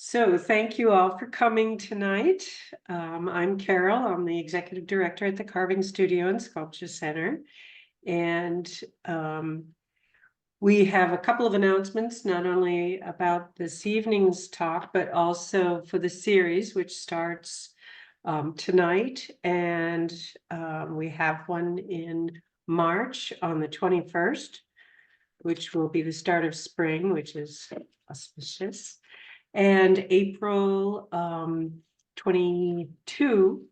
So thank you all for coming tonight. I'm Carol. I'm the executive director at the Carving Studio and Sculpture Center. And we have a couple of announcements, not only about this evening's talk, but also for the series, which starts tonight. And we have one in March on the 21st, which will be the start of spring, which is auspicious. And April 22,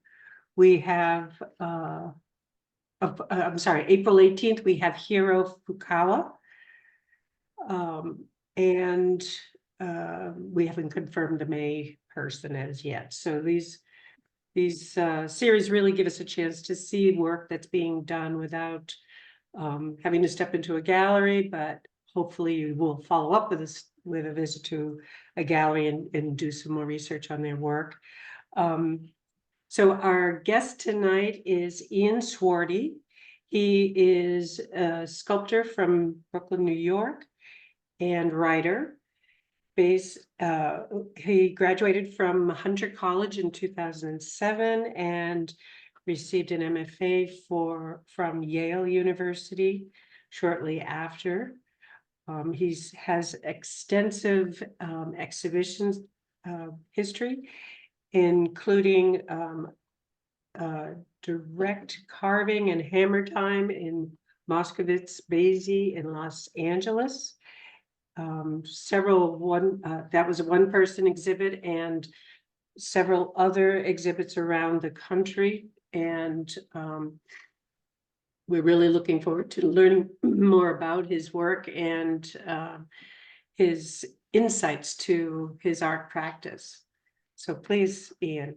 we have, I'm sorry, April 18th, we have Hiro Fukawa. And we haven't confirmed the May person as yet. So these series really give us a chance to see work that's being done without having to step into a gallery, but hopefully you will follow up with a visit to a gallery and do some more research on their work. So our guest tonight is Ian Swordy. He is a sculptor from Brooklyn, New York, and writer. He graduated from Hunter College in 2007 and received an MFA from Yale University shortly after. He has extensive exhibitions history, including direct carving and hammer time in Moskowitz Bayse in Los Angeles. That was a one-person exhibit, and several other exhibits around the country. And we're really looking forward to learning more about his work and his insights to his art practice. So please, Ian.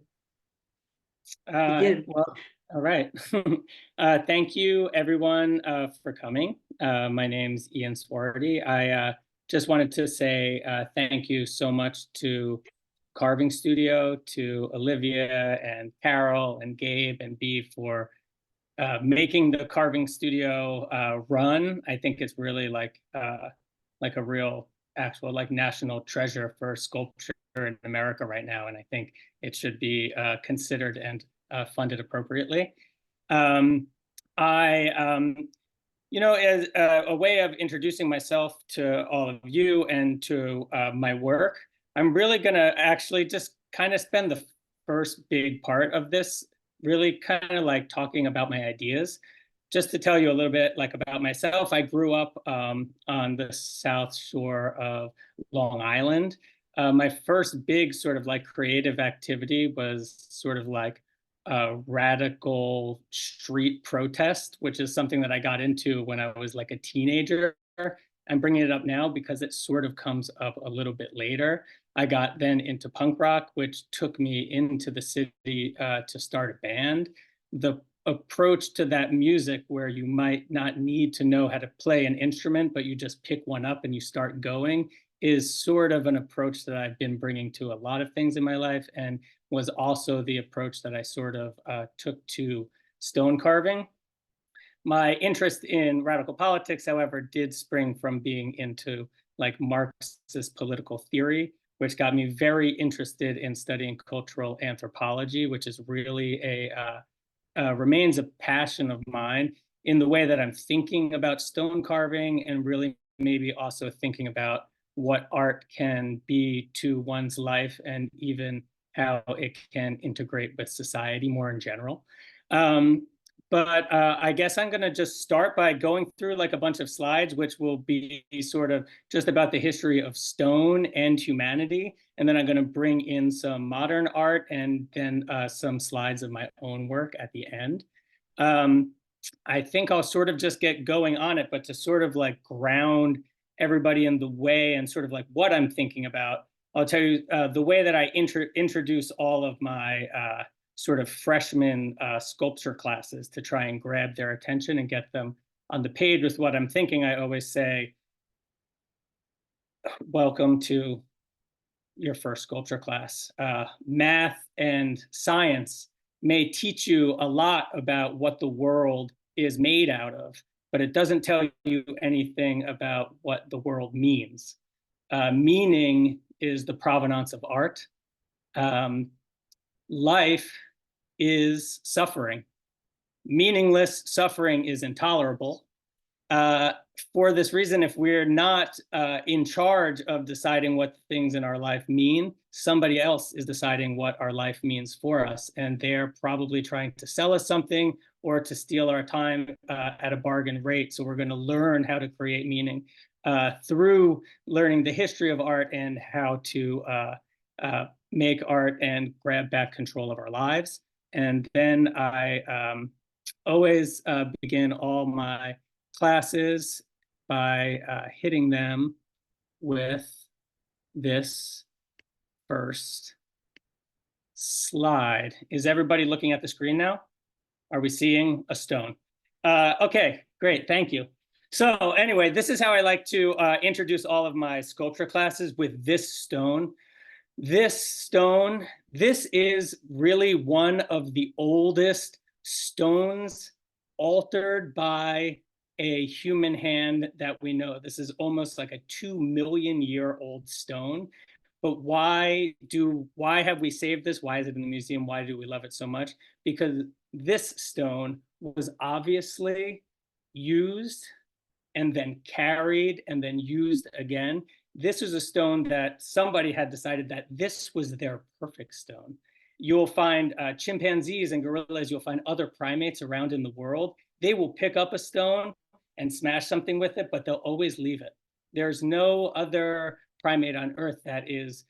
Well, all right. Thank you, everyone, for coming. My name's Ian Swordy. I just wanted to say thank you so much to Carving Studio, to Olivia and Carol and Gabe and Bea for making the Carving Studio run. I think it's really like a real actual national treasure for sculpture in America right now, and I think it should be considered and funded appropriately. As a way of introducing myself to all of you and to my work, I'm really gonna actually just kind of spend the first big part of this really kind of talking about my ideas. Just to tell you a little bit about myself, I grew up on the South Shore of Long Island. My first big sort of creative activity was sort of radical street protest, which is something that I got into when I was a teenager. I'm bringing it up now because it sort of comes up a little bit later. I got then into punk rock, which took me into the city to start a band. The approach to that music, where you might not need to know how to play an instrument, but you just pick one up and you start going, is sort of an approach that I've been bringing to a lot of things in my life, and was also the approach that I sort of took to stone carving. My interest in radical politics, however, did spring from being into Marxist political theory, which got me very interested in studying cultural anthropology, which is really remains a passion of mine in the way that I'm thinking about stone carving, and really maybe also thinking about what art can be to one's life, and even how it can integrate with society more in general. But I guess I'm going to just start by going through a bunch of slides, which will be sort of just about the history of stone and humanity. And then I'm going to bring in some modern art, and then some slides of my own work at the end. I think I'll sort of just get going on it, but to sort of ground everybody in the way and sort of what I'm thinking about, I'll tell you the way that I introduce all of my sort of freshman sculpture classes to try and grab their attention and get them on the page with what I'm thinking. I always say, welcome to your first sculpture class. Math and science may teach you a lot about what the world is made out of, but it doesn't tell you anything about what the world means. Meaning is the provenance of art. Life is suffering. Meaningless suffering is intolerable. For this reason, if we're not in charge of deciding what things in our life mean, somebody else is deciding what our life means for us. And they're probably trying to sell us something or to steal our time at a bargain rate. So we're going to learn how to create meaning through learning the history of art and how to make art and grab back control of our lives. And then I always begin all my classes by hitting them with this first slide. Is everybody looking at the screen now? Are we seeing a stone? Okay, great, thank you. So anyway, this is how I like to introduce all of my sculpture classes, with this stone. This stone, this is really one of the oldest stones altered by a human hand that we know. This is almost like a 2 million-year-old stone. But why have we saved this? Why is it in the museum? Why do we love it so much? Because this stone was obviously used and then carried and then used again. This was a stone that somebody had decided that this was their perfect stone. You'll find chimpanzees and gorillas, you'll find other primates around in the world. They will pick up a stone and smash something with it, but they'll always leave it. There's no other primate on Earth that is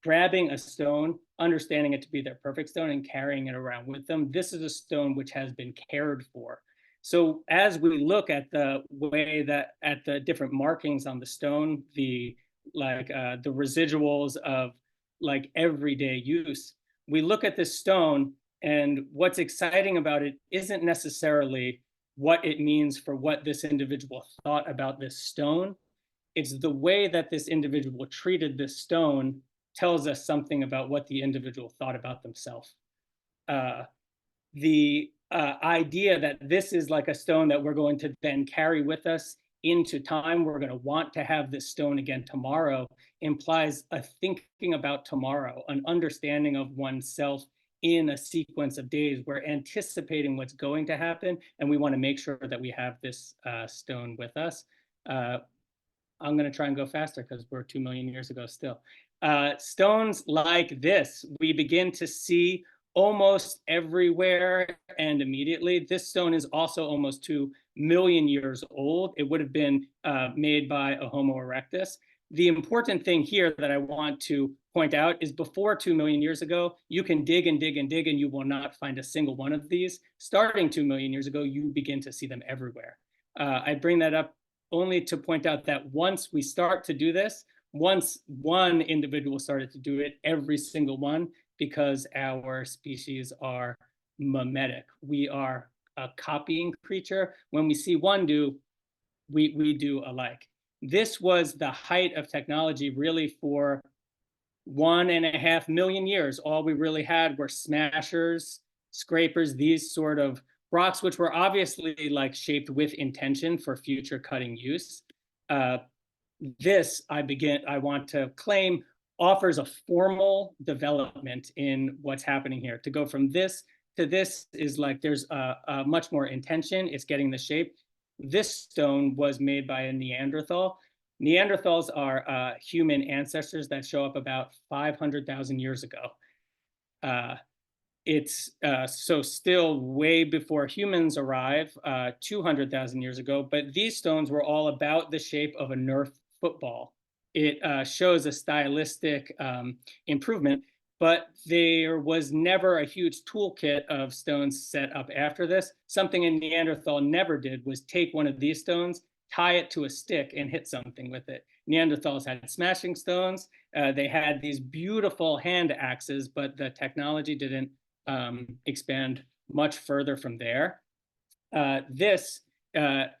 grabbing a stone, understanding it to be their perfect stone, and carrying it around with them. This is a stone which has been cared for. So as we look at the way that, at the different markings on the stone, the residuals of like everyday use, we look at this stone, and what's exciting about it isn't necessarily what it means for what this individual thought about this stone. It's the way that this individual treated this stone tells us something about what the individual thought about themselves. The idea that this is like a stone that we're going to then carry with us into time, we're going to want to have this stone again tomorrow, implies a thinking about tomorrow, an understanding of oneself in a sequence of days. We're anticipating what's going to happen, and we want to make sure that we have this stone with us. I'm going to try and go faster because we're 2 million years ago still. Stones like this, we begin to see almost everywhere and immediately. This stone is also almost 2 million years old. It would have been made by a Homo erectus. The important thing here that I want to point out is before 2 million years ago, you can dig and dig and dig and you will not find a single one of these. Starting 2 million years ago, you begin to see them everywhere. I bring that up only to point out that once we start to do this, once one individual started to do it, every single one, because our species are mimetic. We are a copying creature. When we see one do, we do alike. This was the height of technology really for 1.5 million years. All we really had were smashers, scrapers, these sort of rocks, which were obviously like shaped with intention for future cutting use. This, I want to claim, offers a formal development in what's happening here. To go from this to this is like there's a much more intention. It's getting the shape. This stone was made by a Neanderthal. Neanderthals are human ancestors that show up about 500,000 years ago. It's so still way before humans arrive, 200,000 years ago, but these stones were all about the shape of a Nerf football. It shows a stylistic improvement, but there was never a huge toolkit of stones set up after this. Something a Neanderthal never did was take one of these stones, tie it to a stick, and hit something with it. Neanderthals had smashing stones. They had these beautiful hand axes, but the technology didn't expand much further from there. This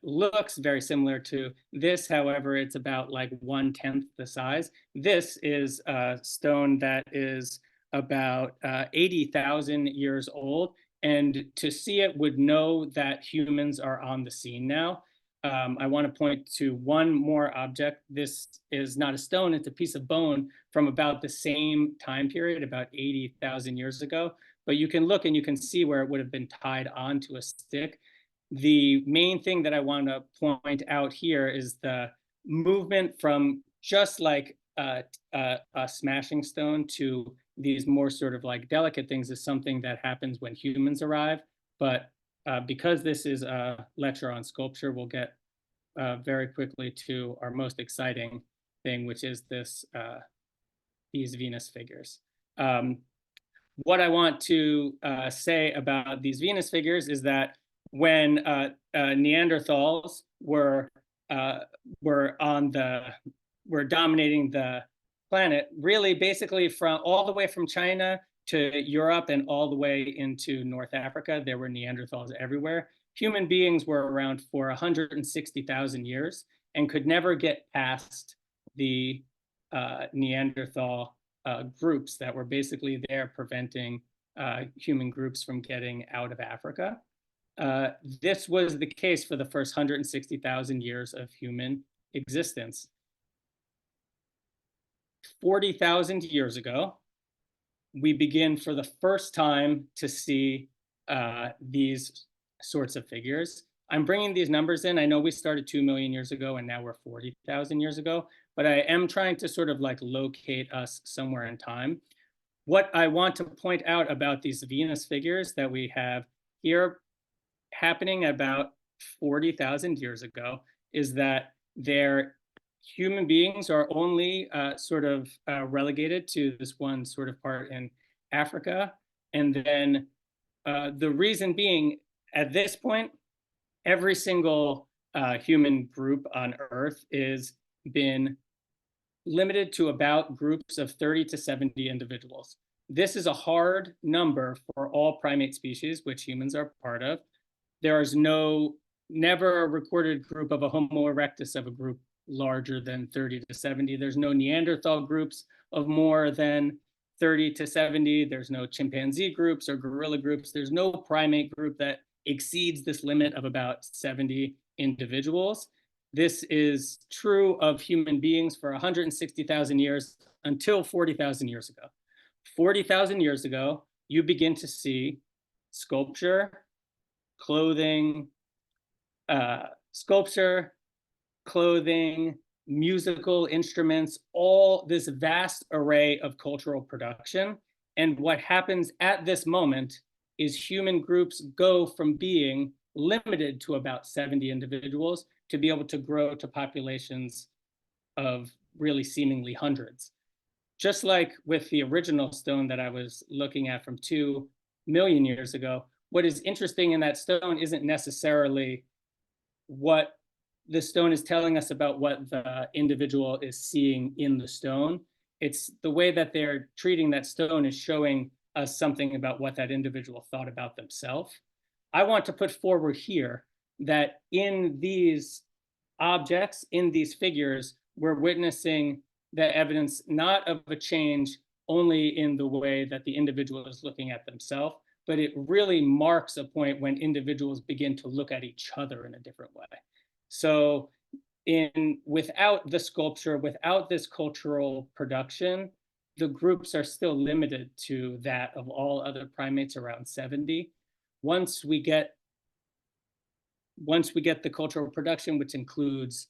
looks very similar to this. However, it's about like 1/10 the size. This is a stone that is about 80,000 years old. And to see it would know that humans are on the scene now. I want to point to one more object. This is not a stone, it's a piece of bone from about the same time period, about 80,000 years ago. But you can look and you can see where it would have been tied onto a stick. The main thing that I want to point out here is the movement from just like a smashing stone to these more sort of like delicate things is something that happens when humans arrive. But because this is a lecture on sculpture, we'll get very quickly to our most exciting thing, which is these Venus figures. What I want to say about these Venus figures is that when Neanderthals were dominating the planet, really basically from all the way from China to Europe and all the way into North Africa, there were Neanderthals everywhere. Human beings were around for 160,000 years and could never get past the Neanderthal groups that were basically there preventing human groups from getting out of Africa. This was the case for the first 160,000 years of human existence. 40,000 years ago, we begin for the first time to see these sorts of figures. I'm bringing these numbers in. I know we started 2 million years ago and now we're 40,000 years ago, but I am trying to sort of like locate us somewhere in time. What I want to point out about these Venus figures that we have here happening about 40,000 years ago is that they're human beings are only sort of relegated to this one sort of part in Africa. And then the reason being, at this point, every single human group on Earth is been limited to about groups of 30 to 70 individuals. This is a hard number for all primate species, which humans are part of. There is never a recorded group of a Homo erectus of a group larger than 30 to 70. There's no Neanderthal groups of more than 30 to 70. There's no chimpanzee groups or gorilla groups. There's no primate group that exceeds this limit of about 70 individuals. This is true of human beings for 160,000 years until 40,000 years ago. 40,000 years ago, you begin to see sculpture, clothing, musical instruments, all this vast array of cultural production. And what happens at this moment is human groups go from being limited to about 70 individuals to be able to grow to populations of really seemingly hundreds. Just like with the original stone that I was looking at from 2 million years ago, what is interesting in that stone isn't necessarily what the stone is telling us about what the individual is seeing in the stone. It's the way that they're treating that stone is showing us something about what that individual thought about themselves. I want to put forward here that in these objects, in these figures, we're witnessing the evidence not of a change only in the way that the individual is looking at themselves, but it really marks a point when individuals begin to look at each other in a different way. So without the sculpture, without this cultural production, the groups are still limited to that of all other primates, around 70. Once we get the cultural production, which includes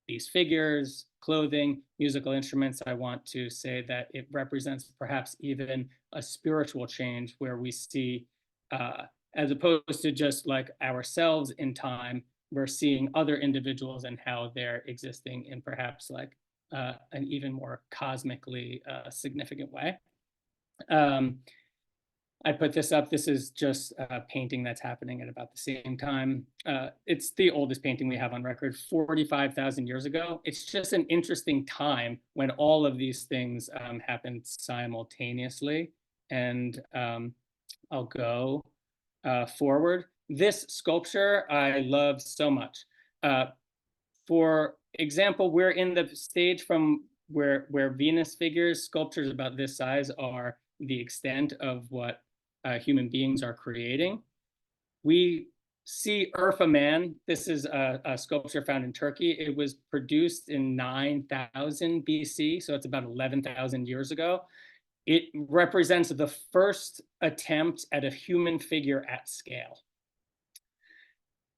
these figures, clothing, musical instruments, I want to say that it represents perhaps even a spiritual change where we see, as opposed to just like ourselves in time, we're seeing other individuals and how they're existing in perhaps like an even more cosmically significant way. I put this up. This is just a painting that's happening at about the same time. It's the oldest painting we have on record, 45,000 years ago. It's just an interesting time when all of these things happened simultaneously. And I'll go forward. This sculpture I love so much. For example, we're in the stage from where Venus figures, sculptures about this size are the extent of what human beings are creating. We see Urfa Man. This is a sculpture found in Turkey. It was produced in 9000 BC, so it's about 11,000 years ago. It represents the first attempt at a human figure at scale.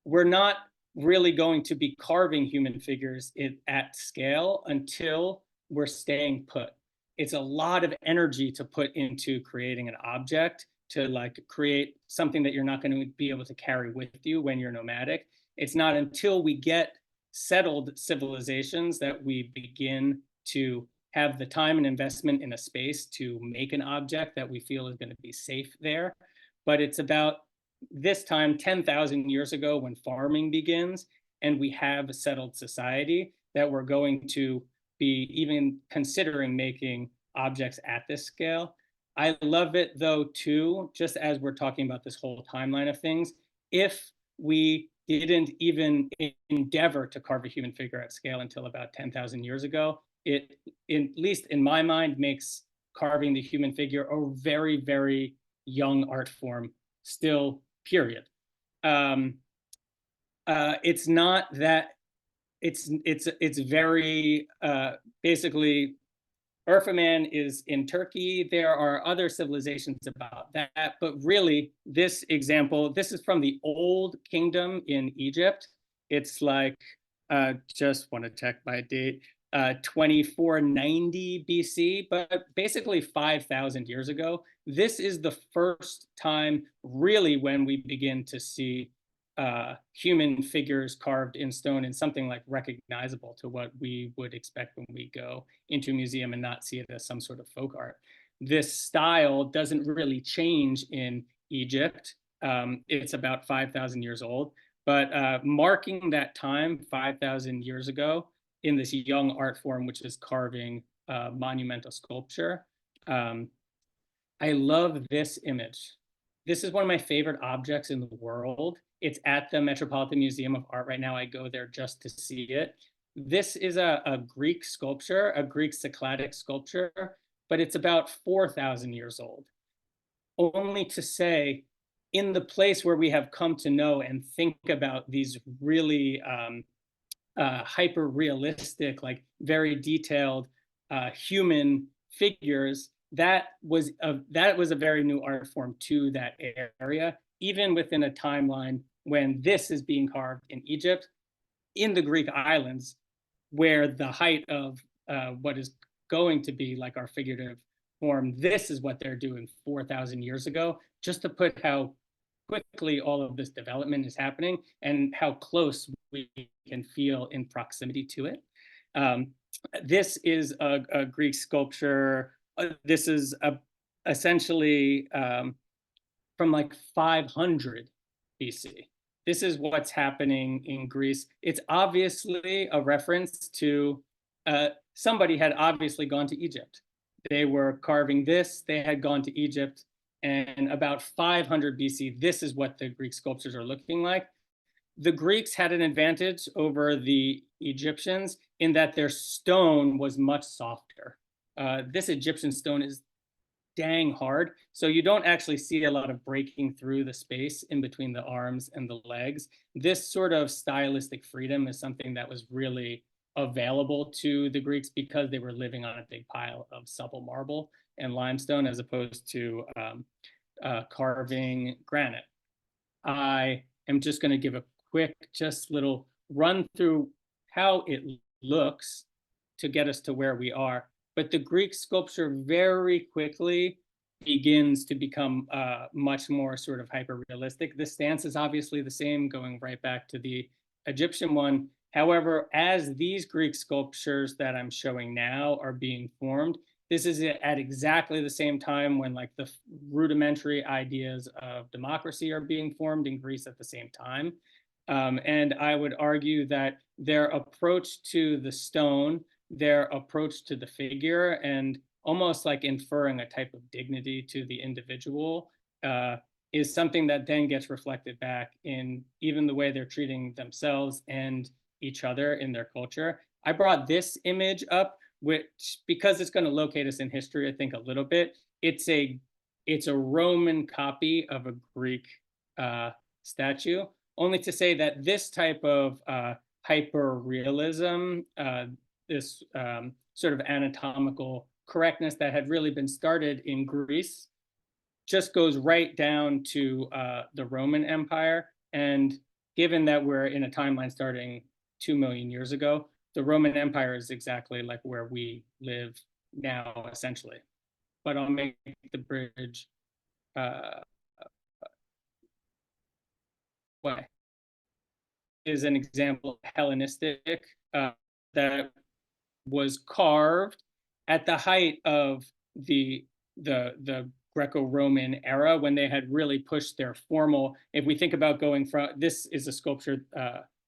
We're not really going to be carving human figures at scale until we're staying put. It's a lot of energy to put into creating an object, to like create something that you're not going to be able to carry with you when you're nomadic. It's not until we get settled civilizations that we begin to have the time and investment in a space to make an object that we feel is going to be safe there. But it's about this time 10,000 years ago when farming begins and we have a settled society that we're going to be even considering making objects at this scale. I love it though too, just as we're talking about this whole timeline of things, if we didn't even endeavor to carve a human figure at scale until about 10,000 years ago, it, at least in my mind, makes carving the human figure a very, very young art form still, period. It's not that, it's very, basically, Urfa Man is in Turkey. There are other civilizations about that, but really this example, this is from the Old Kingdom in Egypt. It's like, just want to check my date, 2490 BC, but basically 5,000 years ago. This is the first time really when we begin to see human figures carved in stone in something like recognizable to what we would expect when we go into a museum and not see it as some sort of folk art. This style doesn't really change in Egypt. It's about 5,000 years old, but marking that time 5,000 years ago in this young art form, which is carving monumental sculpture. I love this image. This is one of my favorite objects in the world. It's at the Metropolitan Museum of Art right now. I go there just to see it. This is a Greek sculpture, a Greek Cycladic sculpture, but it's about 4,000 years old. Only to say, in the place where we have come to know and think about these really hyper-realistic, like very detailed human figures, that was a very new art form to that area, even within a timeline when this is being carved in Egypt, in the Greek islands, where the height of what is going to be like our figurative form, this is what they're doing 4,000 years ago, just to put how quickly all of this development is happening and how close we can feel in proximity to it. This is a Greek sculpture. This is essentially from like 500 BC. This is what's happening in Greece. It's obviously a reference to somebody had obviously gone to Egypt. They were carving this, they had gone to Egypt, and about 500 BC, this is what the Greek sculptures are looking like. The Greeks had an advantage over the Egyptians in that their stone was much softer. This Egyptian stone is dang hard, so you don't actually see a lot of breaking through the space in between the arms and the legs. This sort of stylistic freedom is something that was really available to the Greeks because they were living on a big pile of supple marble and limestone as opposed to carving granite. I am just going to give a quick, just little run through how it looks to get us to where we are. But the Greek sculpture very quickly begins to become much more sort of hyper-realistic. The stance is obviously the same, going right back to the Egyptian one. However, as these Greek sculptures that I'm showing now are being formed, this is at exactly the same time when like the rudimentary ideas of democracy are being formed in Greece at the same time. And I would argue that their approach to the stone, their approach to the figure, and almost like inferring a type of dignity to the individual is something that then gets reflected back in even the way they're treating themselves and each other in their culture. I brought this image up, which, because it's going to locate us in history, I think a little bit, it's a Roman copy of a Greek statue. only to say that this type of hyper-realism, this sort of anatomical correctness that had really been started in Greece, just goes right down to the Roman Empire. And given that we're in a timeline starting 2 million years ago, the Roman Empire is exactly like where we live now, essentially. But I'll make the bridge way. Is an example of Hellenistic that was carved at the height of the Greco-Roman era, when they had really pushed their formal. If we think about going from, this is a sculpture,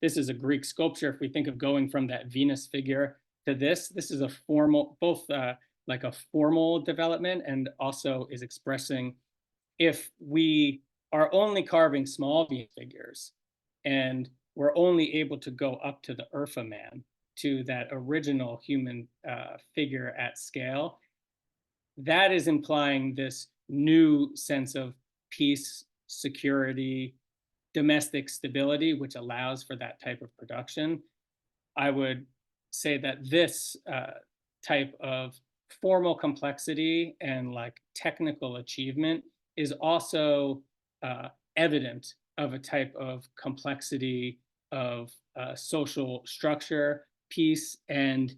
this is a Greek sculpture. If we think of going from that Venus figure to this is a formal, both like a formal development, and also is expressing, if we are only carving small Venus figures and we're only able to go up to the Urfa man, to that original human figure at scale, that is implying this new sense of peace, security, domestic stability, which allows for that type of production. I would say that this type of formal complexity and like technical achievement is also evident of a type of complexity of social structure, peace, and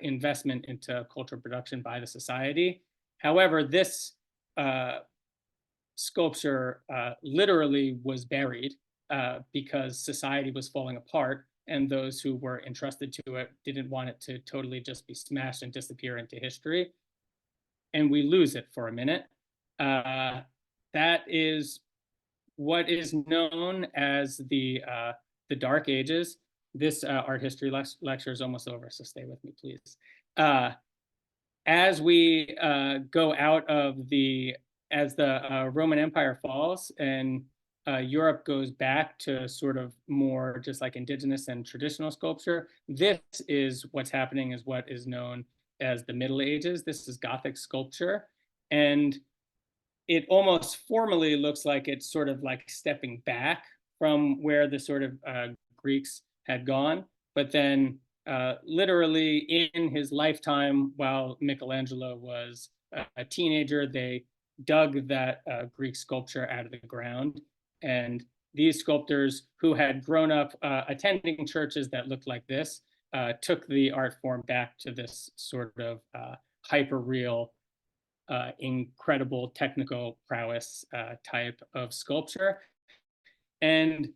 investment into cultural production by the society. However, this sculpture literally was buried because society was falling apart, and those who were entrusted to it didn't want it to totally just be smashed and disappear into history. And we lose it for a minute. That is what is known as the Dark Ages. This art history lecture is almost over, so stay with me, please. As we go out of as the Roman Empire falls and Europe goes back to sort of more just like indigenous and traditional sculpture, this is what's happening, is what is known as the Middle Ages. This is Gothic sculpture. And it almost formally looks like it's sort of like stepping back from where the sort of Greeks had gone. But then literally in his lifetime, while Michelangelo was a teenager, they dug that Greek sculpture out of the ground. And these sculptors, who had grown up attending churches that looked like this, took the art form back to this sort of hyper-real, incredible technical prowess type of sculpture. And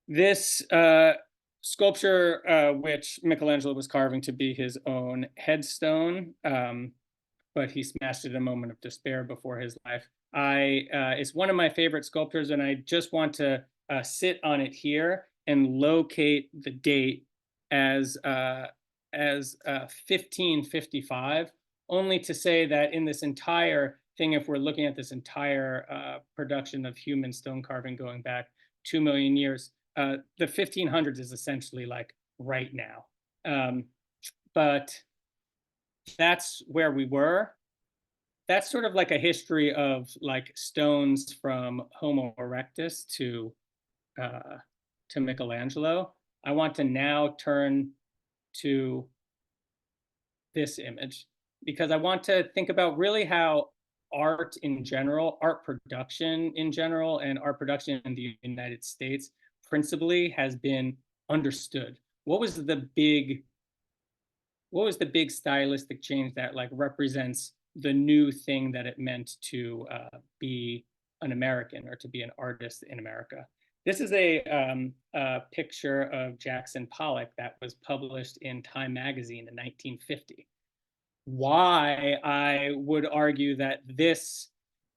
this sculpture, which Michelangelo was carving to be his own headstone, but he smashed it in a moment of despair before his life. It's one of my favorite sculptures, and I just want to sit on it here and locate the date as 1555, only to say that in this entire thing, if we're looking at this entire production of human stone carving going back 2 million years, the 1500s is essentially like right now. But that's where we were. That's sort of like a history of like stones from Homo erectus to Michelangelo. I want to now turn to this image, because I want to think about really how art in general, art production in general, and art production in the United States principally has been understood. What was the big stylistic change that like represents the new thing that it meant to be an American, or to be an artist in America? This is a picture of Jackson Pollock that was published in Time magazine in 1950. Why I would argue that this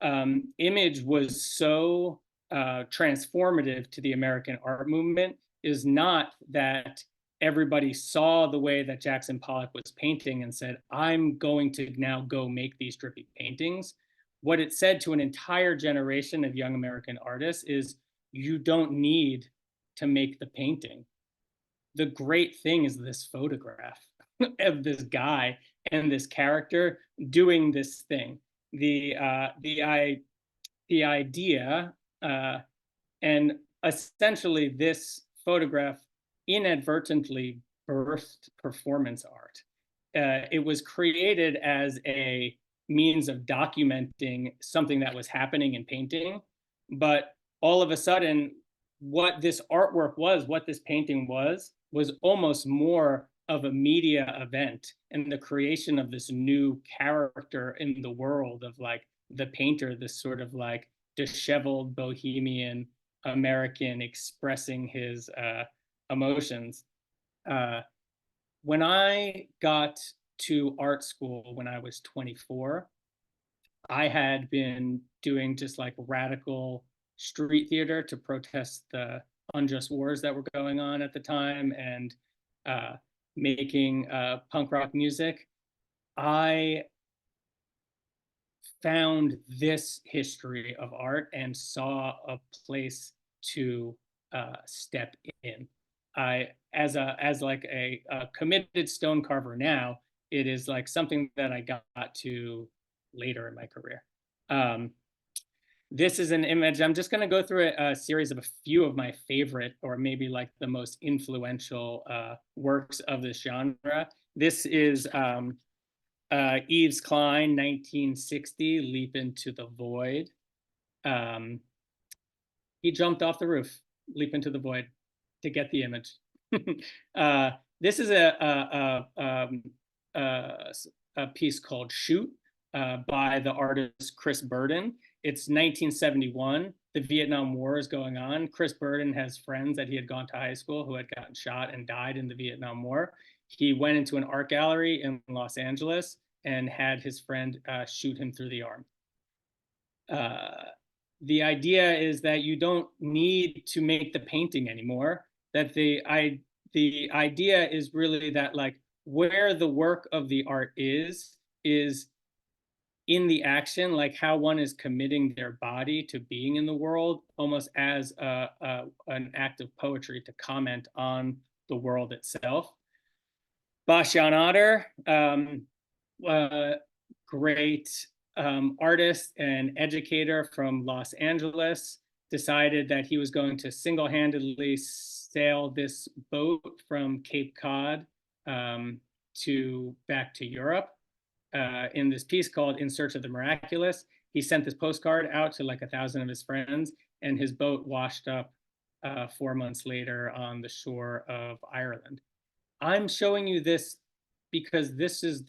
image was so transformative to the American art movement is not that everybody saw the way that Jackson Pollock was painting and said, I'm going to now go make these drippy paintings. What it said to an entire generation of young American artists is, you don't need to make the painting. The great thing is this photograph of this guy and this character doing this thing. The idea, and essentially this photograph inadvertently birthed performance art. It was created as a means of documenting something that was happening in painting, but all of a sudden, what this artwork was, what this painting was almost more of a media event and the creation of this new character in the world of like the painter, this sort of like disheveled bohemian American expressing his emotions. When I got to art school when I was 24, I had been doing just like radical street theater to protest the unjust wars that were going on at the time, and uh, making punk rock music. I found this history of art and saw a place to step in. As like a committed stone carver now, it is like something that I got to later in my career. This is an image. I'm just going to go through a series of a few of my favorite, or maybe like the most influential works of this genre. This is Yves Klein, 1960, Leap into the Void. He jumped off the roof, leap into the void to get the image. This is a piece called Shoot by the artist Chris Burden. It's 1971. The Vietnam War is going on. Chris Burden has friends that he had gone to high school who had gotten shot and died in the Vietnam War. He went into an art gallery in Los Angeles and had his friend shoot him through the arm. The idea is that you don't need to make the painting anymore. That the idea is really that like where the work of the art is in the action, like how one is committing their body to being in the world, almost as an act of poetry to comment on the world itself. Bastian Otter, great artist and educator from Los Angeles, decided that he was going to single-handedly sail this boat from Cape Cod back to Europe. In this piece called In Search of the Miraculous, he sent this postcard out to like 1,000 of his friends, and his boat washed up 4 months later on the shore of Ireland. I'm showing you this because this is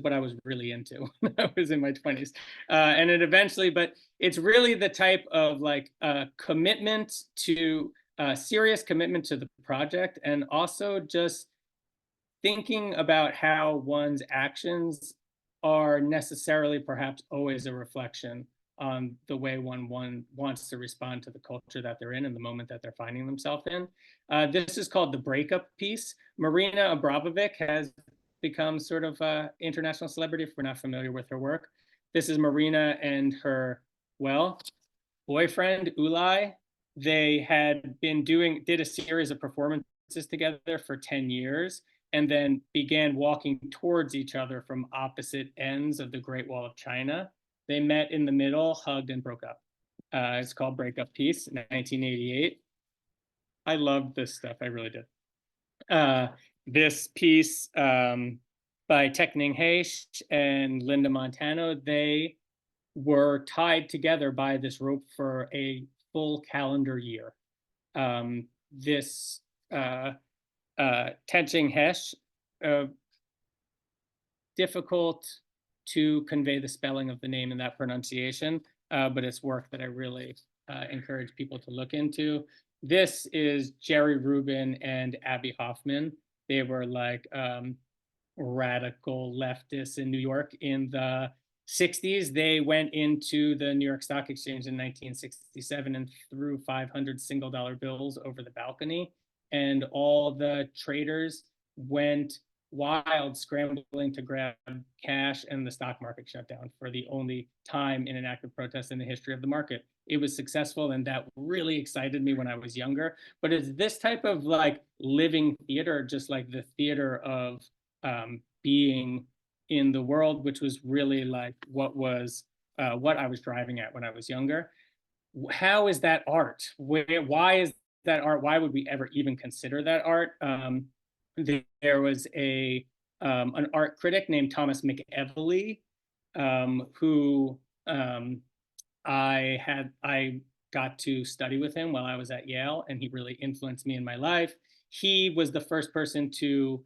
what I was really into when I was in my 20s. And it eventually, but it's really the type of like commitment to serious commitment to the project, and also just thinking about how one's actions are necessarily perhaps always a reflection on the way one wants to respond to the culture that they're in and the moment that they're finding themselves in. This is called The Breakup Piece. Marina Abramovic has become sort of an international celebrity if we're not familiar with her work. This is Marina and her, well, boyfriend, Ulay. They had been did a series of performances together for 10 years and then began walking towards each other from opposite ends of the Great Wall of China. They met in the middle, hugged, and broke up. It's called Breakup Piece, 1988. I loved this stuff, I really did. This piece by Tek-Ning Heish and Linda Montano, they were tied together by this rope for a full calendar year. Tek-Ning Heish, difficult to convey the spelling of the name in that pronunciation, but it's work that I really encourage people to look into. This is Jerry Rubin and Abby Hoffman. They were like radical leftists in New York in the 60s. They went into the New York Stock Exchange in 1967 and threw 500 single-dollar bills over the balcony. And all the traders went wild, scrambling to grab cash, and the stock market shut down for the only time in an active protest in the history of the market. It was successful, and that really excited me when I was younger. But it's this type of like living theater, just like the theater of being in the world, which was really like what I was driving at when I was younger. how is that art? Why is that art? Why would we ever even consider that art? There was an art critic named Thomas McEvely, who I got to study with him while I was at Yale, and he really influenced me in my life. He was the first person to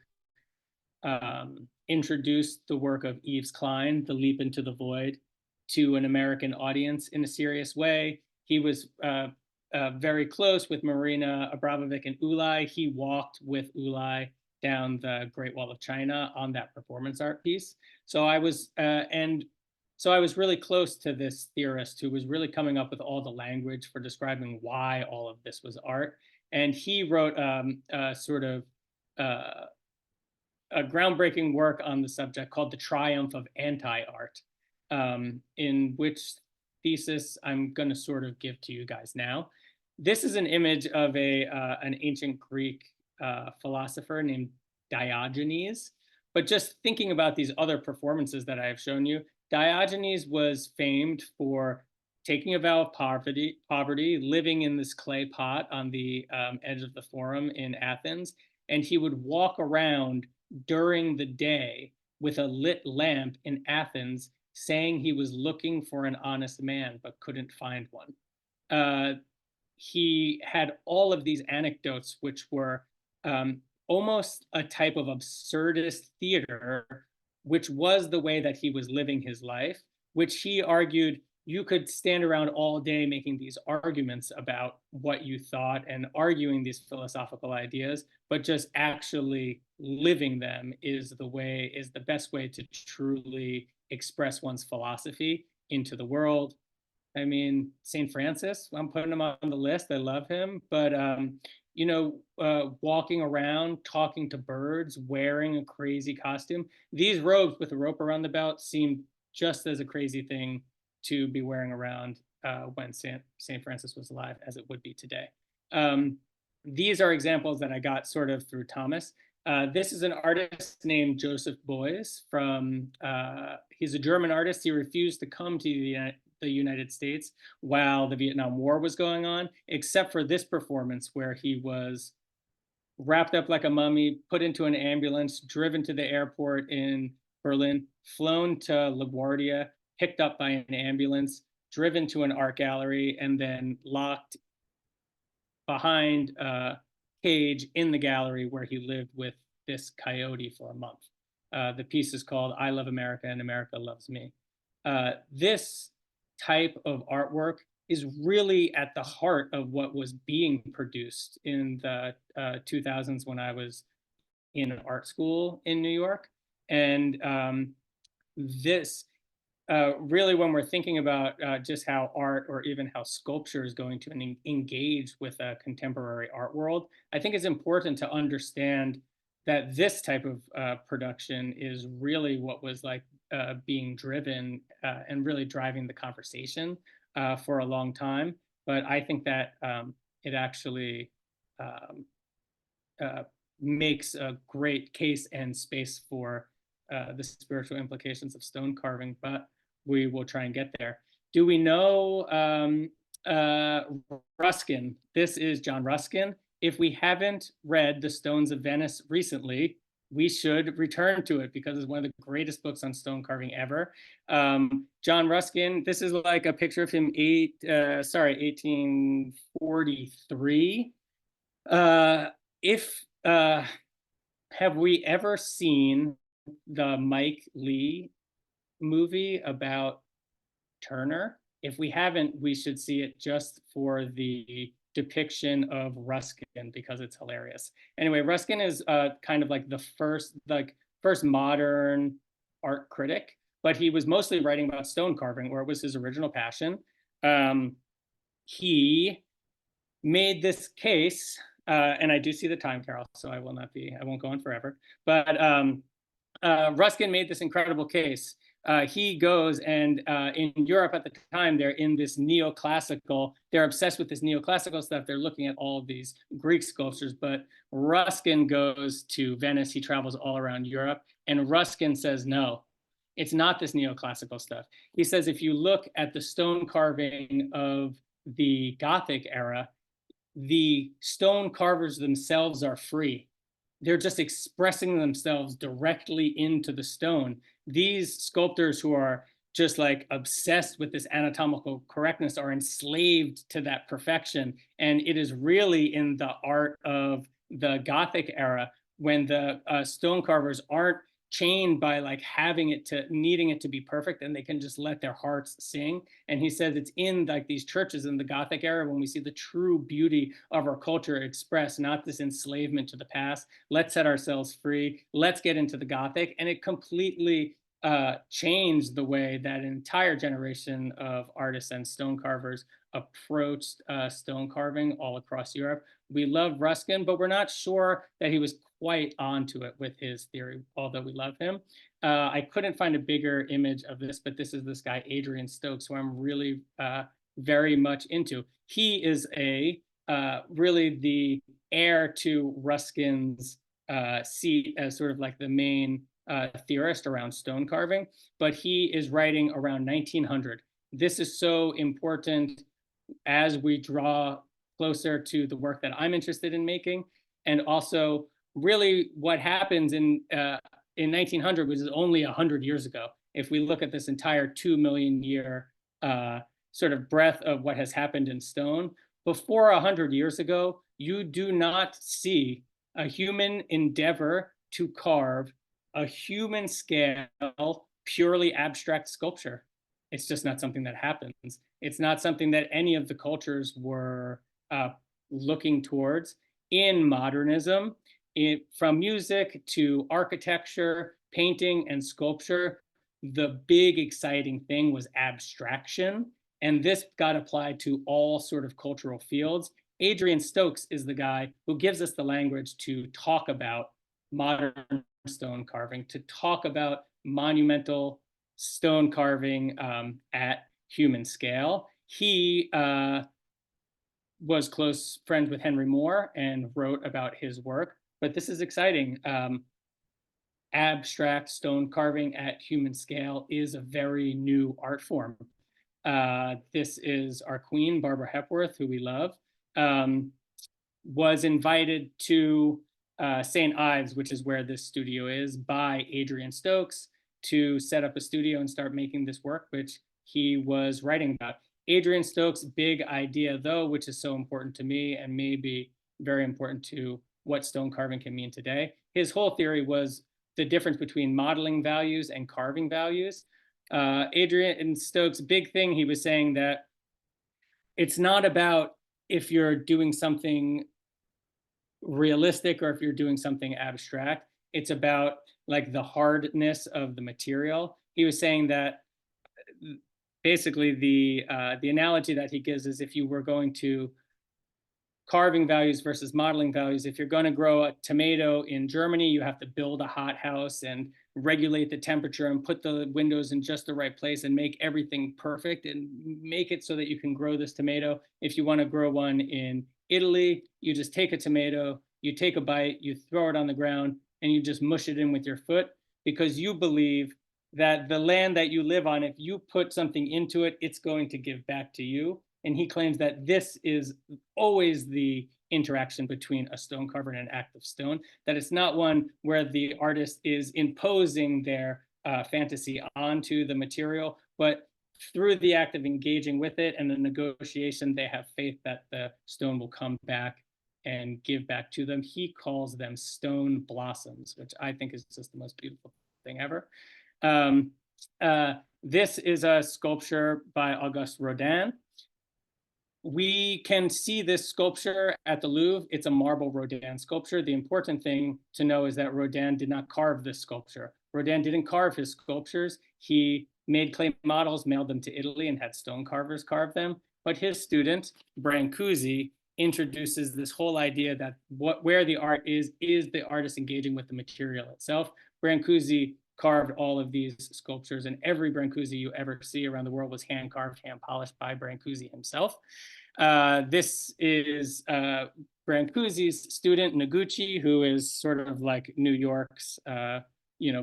introduce the work of Yves Klein, The Leap into the Void, to an American audience in a serious way. He was very close with Marina Abramovic and Ulay. He walked with Ulay down the Great Wall of China on that performance art piece. So I was really close to this theorist who was really coming up with all the language for describing why all of this was art. And he wrote sort of a groundbreaking work on the subject called The Triumph of Anti-Art, in which thesis I'm going to sort of give to you guys now. This is an image of an ancient Greek philosopher named Diogenes. But just thinking about these other performances that I have shown you, Diogenes was famed for taking a vow of poverty, living in this clay pot on the edge of the Forum in Athens, and he would walk around during the day with a lit lamp in Athens, saying he was looking for an honest man but couldn't find one. He had all of these anecdotes, which were almost a type of absurdist theater, which was the way that he was living his life, which he argued you could stand around all day making these arguments about what you thought and arguing these philosophical ideas, but just actually living them is the best way to truly express one's philosophy into the world. I mean, St. Francis, I'm putting him on the list. I love him, but walking around, talking to birds, wearing a crazy costume. These robes with a rope around the belt seem just as a crazy thing to be wearing around when St. Francis was alive as it would be today. These are examples that I got sort of through Thomas. This is an artist named Joseph Beuys he's a German artist. He refused to come to the United States while the Vietnam War was going on, except for this performance where he was wrapped up like a mummy, put into an ambulance, driven to the airport in Berlin, flown to LaGuardia, picked up by an ambulance, driven to an art gallery, and then locked behind a cage in the gallery where he lived with this coyote for a month. The piece is called I Love America and America Loves Me. This type of artwork is really at the heart of what was being produced in the 2000s when I was in art school in New York. And this really, when we're thinking about just how art or even how sculpture is going to engage with a contemporary art world, I think it's important to understand that this type of production is really what was like being driven and really driving the conversation for a long time. But I think that it actually makes a great case and space for the spiritual implications of stone carving, but we will try and get there. Do we know Ruskin? This is John Ruskin. If we haven't read The Stones of Venice recently, we should return to it because it's one of the greatest books on stone carving ever. John Ruskin, this is like a picture of him 1843. Have we ever seen the Mike Leigh movie about Turner? If we haven't, we should see it just for the depiction of Ruskin because it's hilarious. Anyway, Ruskin is kind of like the first modern art critic, but he was mostly writing about stone carving, or it was his original passion. He made this case, and I do see the time, Carol, so I won't go on forever. But Ruskin made this incredible case. He goes and in Europe at the time, they're in this neoclassical, they're obsessed with this neoclassical stuff. They're looking at all of these Greek sculptures, but Ruskin goes to Venice. He travels all around Europe. And Ruskin says, no, it's not this neoclassical stuff. He says, if you look at the stone carving of the Gothic era, the stone carvers themselves are free. They're just expressing themselves directly into the stone. These sculptors who are just like obsessed with this anatomical correctness are enslaved to that perfection. And it is really in the art of the Gothic era when the stone carvers aren't chained by like needing it to be perfect, and they can just let their hearts sing. And he says it's in like these churches in the Gothic era when we see the true beauty of our culture expressed, not this enslavement to the past. Let's set ourselves free. Let's get into the Gothic. And it completely changed the way that an entire generation of artists and stone carvers approached stone carving all across Europe. We love Ruskin, but we're not sure that he was quite onto it with his theory, although we love him. I couldn't find a bigger image of this, but this is this guy, Adrian Stokes, who I'm really very much into. He is really the heir to Ruskin's seat as sort of like the main theorist around stone carving, but he is writing around 1900. This is so important as we draw closer to the work that I'm interested in making. And also really what happens in 1900 was only 100 years ago. If we look at this entire 2 million year sort of breadth of what has happened in stone, before 100 years ago, you do not see a human endeavor to carve a human scale, purely abstract sculpture. It's just not something that happens. It's not something that any of the cultures were looking towards. In modernism, from music to architecture, painting, and sculpture, the big exciting thing was abstraction. And this got applied to all sort of cultural fields. Adrian Stokes is the guy who gives us the language to talk about modern stone carving, to talk about monumental stone carving at human scale. He was close friends with Henry Moore and wrote about his work, but this is exciting. Abstract stone carving at human scale is a very new art form. This is our queen, Barbara Hepworth, who we love, was invited to St. Ives, which is where this studio is, by Adrian Stokes to set up a studio and start making this work, which he was writing about. Adrian Stokes' big idea, though, which is so important to me and maybe very important to what stone carving can mean today, his whole theory was the difference between modeling values and carving values. Adrian Stokes' big thing, he was saying that it's not about if you're doing something realistic or if you're doing something abstract. It's about like the hardness of the material. He was saying that basically the analogy that he gives is if you were going to carving values versus modeling values, if you're going to grow a tomato in Germany, you have to build a hothouse and regulate the temperature and put the windows in just the right place and make everything perfect and make it so that you can grow this tomato. If you want to grow one in Italy, you just take a tomato, you take a bite, you throw it on the ground, and you just mush it in with your foot, because you believe that the land that you live on, if you put something into it, it's going to give back to you. And he claims that this is always the interaction between a stone carver and an active stone, that it's not one where the artist is imposing their fantasy onto the material, but through the act of engaging with it and the negotiation, they have faith that the stone will come back and give back to them. He calls them stone blossoms, which I think is just the most beautiful thing ever. This is a sculpture by Auguste Rodin. We can see this sculpture at the Louvre. It's a marble Rodin sculpture. The important thing to know is that Rodin did not carve this sculpture. Rodin didn't carve his sculptures. He made clay models, mailed them to Italy, and had stone carvers carve them. But his student, Brancusi, introduces this whole idea that where the art is the artist engaging with the material itself. Brancusi carved all of these sculptures, and every Brancusi you ever see around the world was hand carved, hand polished by Brancusi himself. This is Brancusi's student, Noguchi, who is sort of like New York's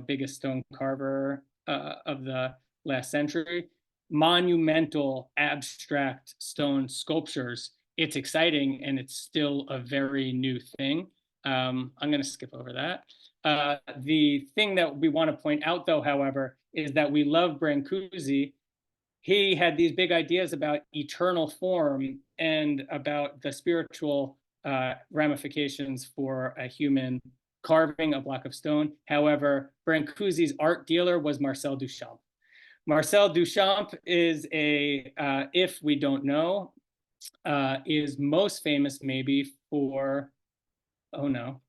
biggest stone carver of the last century. monumental abstract stone sculptures, it's exciting and it's still a very new thing. I'm going to skip over that. The thing that we want to point out, though, however, is that we love Brancusi. He had these big ideas about eternal form and about the spiritual ramifications for a human carving a block of stone. However, Brancusi's art dealer was Marcel Duchamp. Marcel Duchamp is if we don't know, is most famous maybe for, oh no.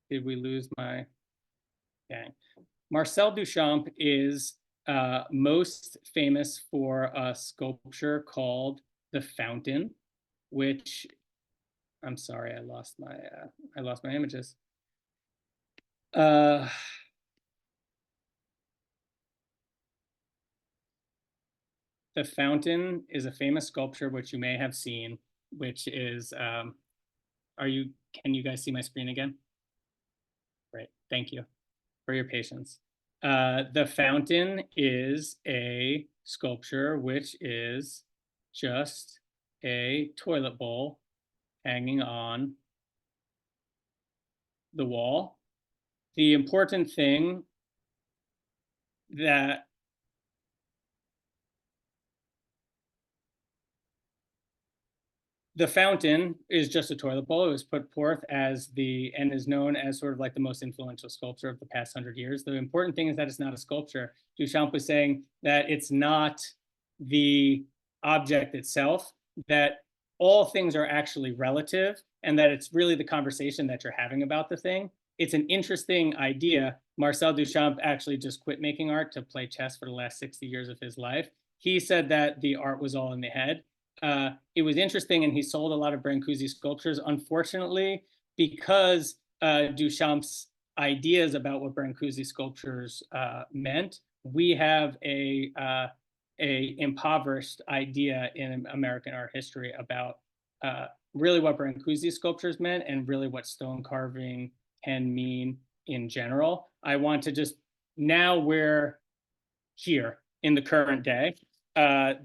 Did we lose my, dang. Marcel Duchamp is most famous for a sculpture called The Fountain, which, I'm sorry, I lost my images. The Fountain is a famous sculpture which you may have seen, which is, can you guys see my screen again? Great, thank you for your patience. The Fountain is a sculpture which is just a toilet bowl hanging on the wall. The important thing that The Fountain is just a toilet bowl. It was put forth as and is known as sort of like the most influential sculpture of the past 100 years. The important thing is that it's not a sculpture. Duchamp was saying that it's not the object itself, that all things are actually relative, and that it's really the conversation that you're having about the thing. It's an interesting idea. Marcel Duchamp actually just quit making art to play chess for the last 60 years of his life. He said that the art was all in the head. It was interesting, and he sold a lot of Brancusi sculptures. Unfortunately, because Duchamp's ideas about what Brancusi sculptures meant, we have a impoverished idea in American art history about really what Brancusi sculptures meant and really what stone carving can mean in general. I want to just, now we're here in the current day.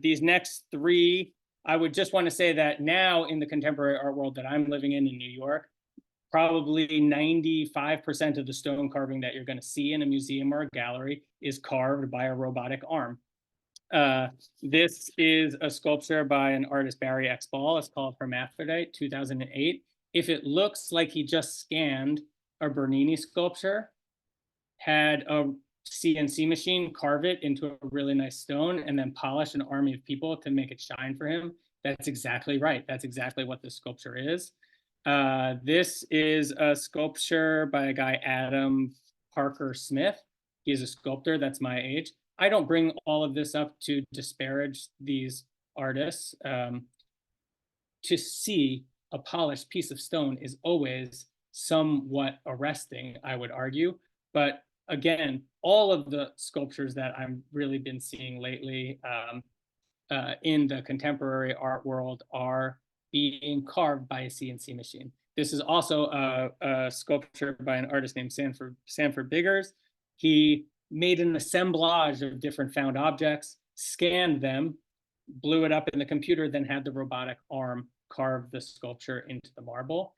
These next three, I would just want to say that now in the contemporary art world that I'm living in New York, probably 95% of the stone carving that you're going to see in a museum or a gallery is carved by a robotic arm. This is a sculpture by an artist, Barry X. Ball. It's called Hermaphrodite, 2008. If it looks like he just scanned a Bernini sculpture, had a CNC machine carve it into a really nice stone, and then polish an army of people to make it shine for him, that's exactly right. That's exactly what this sculpture is. This is a sculpture by a guy, Adam Parker Smith. He's a sculptor that's my age. I don't bring all of this up to disparage these artists. To see a polished piece of stone is always somewhat arresting, I would argue. But again, all of the sculptures that I've really been seeing lately in the contemporary art world are being carved by a CNC machine. This is also a sculpture by an artist named Sanford Biggers. He made an assemblage of different found objects, scanned them, blew it up in the computer, then had the robotic arm carve the sculpture into the marble.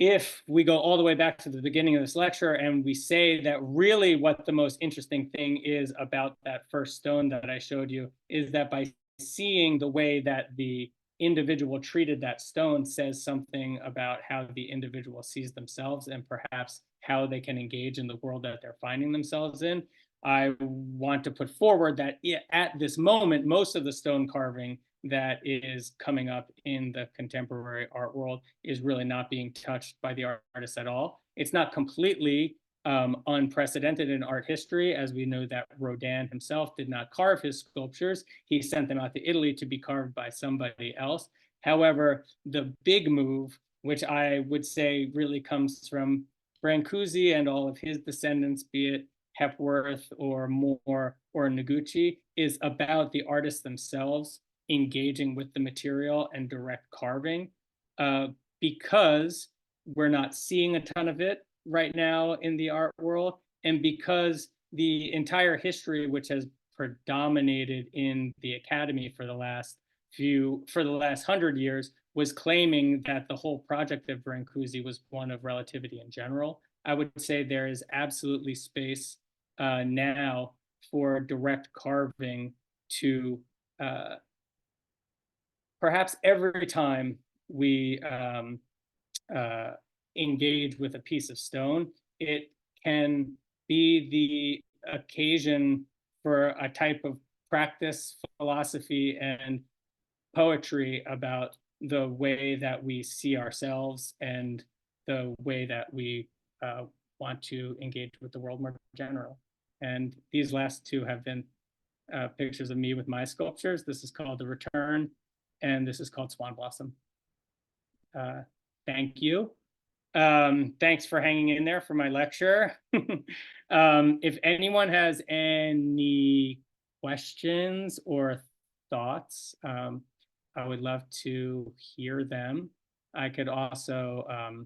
If we go all the way back to the beginning of this lecture and we say that really what the most interesting thing is about that first stone that I showed you is that by seeing the way that the individual treated that stone says something about how the individual sees themselves and perhaps how they can engage in the world that they're finding themselves in. I want to put forward that at this moment, most of the stone carving that is coming up in the contemporary art world is really not being touched by the artists at all. It's not completely unprecedented in art history, as we know that Rodin himself did not carve his sculptures. He sent them out to Italy to be carved by somebody else. However, the big move, which I would say really comes from Brancusi and all of his descendants, be it Hepworth or Moore or Noguchi, is about the artists themselves engaging with the material and direct carving, because we're not seeing a ton of it right now in the art world, and because the entire history, which has predominated in the academy for the last 100 years, was claiming that the whole project of Brancusi was one of relativity in general. I would say there is absolutely space now for direct carving to perhaps every time we engage with a piece of stone, it can be the occasion for a type of practice, philosophy, and poetry about the way that we see ourselves and the way that we want to engage with the world more general. And these last two have been pictures of me with my sculptures. This is called The Return, and this is called Swan Blossom. Thank you. Thanks for hanging in there for my lecture. If anyone has any questions or thoughts, I would love to hear them. I could also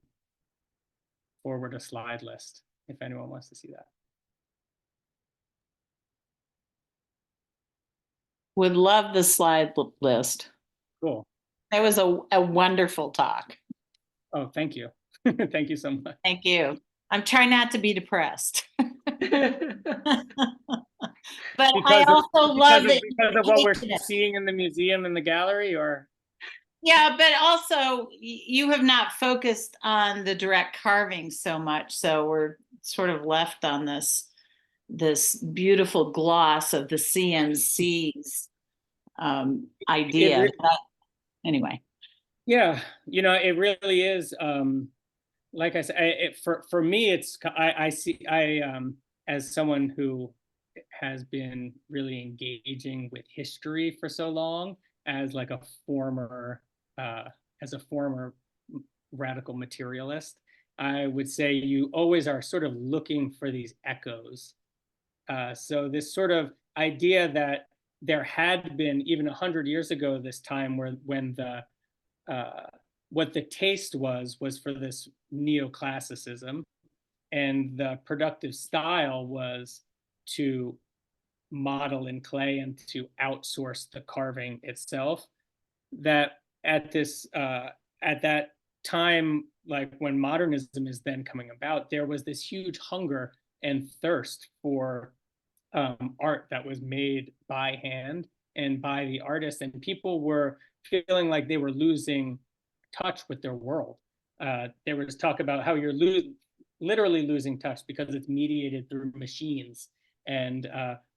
forward a slide list if anyone wants to see that. Would love the slide list. Cool. That was a wonderful talk. Oh, thank you. Thank you so much. Thank you. I'm trying not to be depressed. But I also love that because of what we're seeing in the museum and the gallery, or yeah, but also you have not focused on the direct carving so much, so we're sort of left on this beautiful gloss of the CNC's idea. Anyway. Yeah, you know, it really is. Like I said, for me, it's I see as someone who has been really engaging with history for so long, as like a former radical materialist, I would say you always are sort of looking for these echoes. So this sort of idea that there had been even 100 years ago this time when the what the taste was for this neoclassicism, and the productive style was to model in clay and to outsource the carving itself. That at that time, like when modernism is then coming about, there was this huge hunger and thirst for art that was made by hand and by the artist, and people were feeling like they were losing touch with their world. There was talk about how you're literally losing touch because it's mediated through machines, and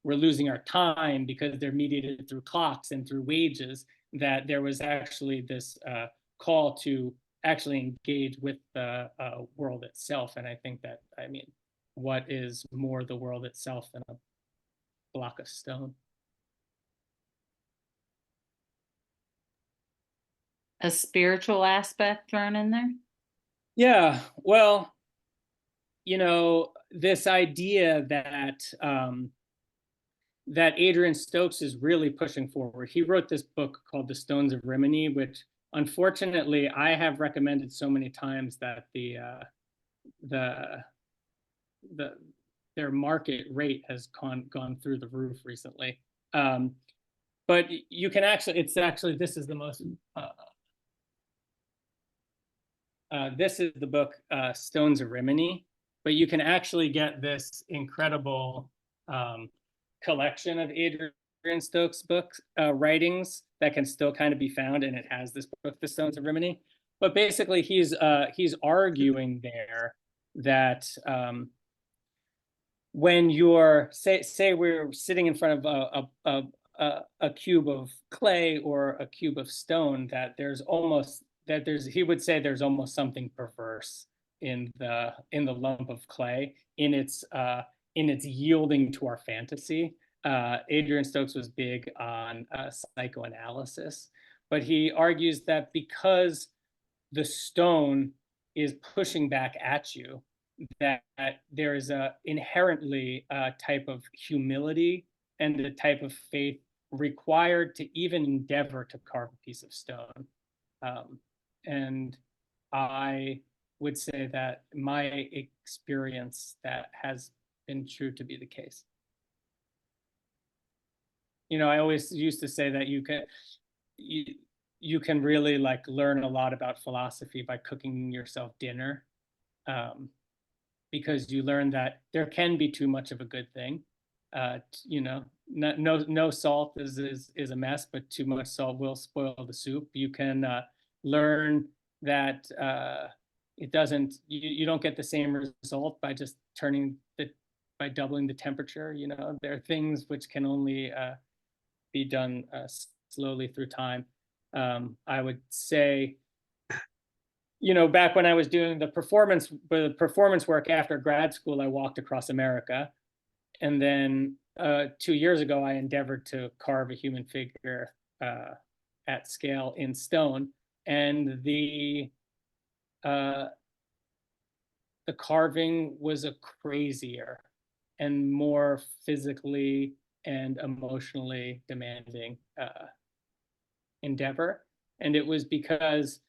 we're losing our time because they're mediated through clocks and through wages. That there was actually this call to actually engage with the world itself. And I think that, I mean, what is more the world itself than a block of stone? A spiritual aspect thrown in there? Yeah, well, you know, this idea that that Adrian Stokes is really pushing forward. He wrote this book called The Stones of Rimini, which unfortunately I have recommended so many times that their market rate has gone through the roof recently. But you can actually, this is the most, this is the book, Stones of Rimini, but you can actually get this incredible collection of Adrian Stokes' books, writings that can still kind of be found, and it has this book, The Stones of Rimini. But basically, he's arguing there that when you're say we're sitting in front of a cube of clay or a cube of stone, that he would say there's almost something perverse in the lump of clay, in its yielding to our fantasy. Adrian Stokes was big on psychoanalysis, but he argues that because the stone is pushing back at you, that there is a inherently type of humility and a type of faith required to even endeavor to carve a piece of stone. And I would say that my experience, that has been true to be the case. You know, I always used to say that you can really like learn a lot about philosophy by cooking yourself dinner, because you learn that there can be too much of a good thing. You know, no salt is a mess, but too much salt will spoil the soup. You can learn that it doesn't, you don't get the same result by just by doubling the temperature. You know, there are things which can only be done slowly through time. I would say, you know, back when I was doing the performance work after grad school, I walked across America. And then 2 years ago, I endeavored to carve a human figure at scale in stone. And the carving was a crazier and more physically and emotionally demanding endeavor. And it was because